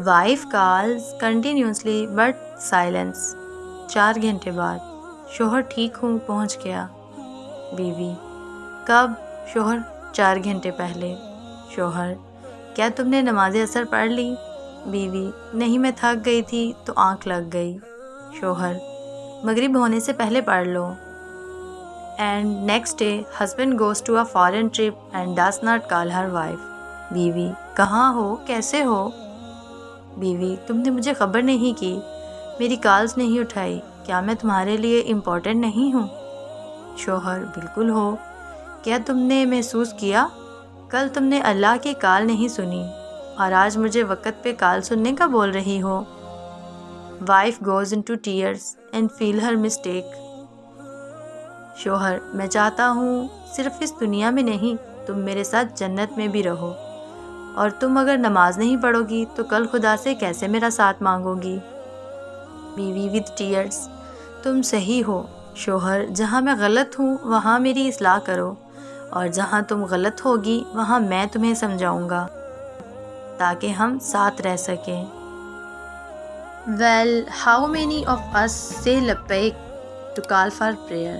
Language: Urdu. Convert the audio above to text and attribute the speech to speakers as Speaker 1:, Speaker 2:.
Speaker 1: Wife calls continuously but silence. 4 گھنٹے بعد. شوہر ٹھیک ہوں پہنچ گیا. بیوی کب؟ شوہر 4 گھنٹے پہلے. شوہر کیا تم نے نماز عصر پڑھ لی؟ بیوی نہیں میں تھک گئی تھی تو آنکھ لگ گئی. شوہر مغرب ہونے سے پہلے پڑھ لو. And next day husband goes to a foreign trip and does not call her wife. بیوی کہاں ہو، کیسے ہو؟ بیوی تم نے مجھے خبر نہیں کی، میری کالز نہیں اٹھائی، کیا میں تمہارے لیے امپورٹنٹ نہیں ہوں؟ شوہر بالکل ہو. کیا تم نے محسوس کیا کل تم نے اللہ کی کال نہیں سنی اور آج مجھے وقت پہ کال سننے کا بول رہی ہو؟ Wife goes into tears and feel her mistake. شوہر میں چاہتا ہوں صرف اس دنیا میں نہیں، تم میرے ساتھ جنت میں بھی رہو، اور تم اگر نماز نہیں پڑھو گی تو کل خدا سے کیسے میرا ساتھ مانگو گی؟ بیوی ود ٹیئرز تم صحیح ہو. شوہر جہاں میں غلط ہوں وہاں میری اصلاح کرو، اور جہاں تم غلط ہوگی وہاں میں تمہیں سمجھاؤں گا تاکہ ہم ساتھ رہ سکیں. Well, how many of us say labbaik to call for prayer?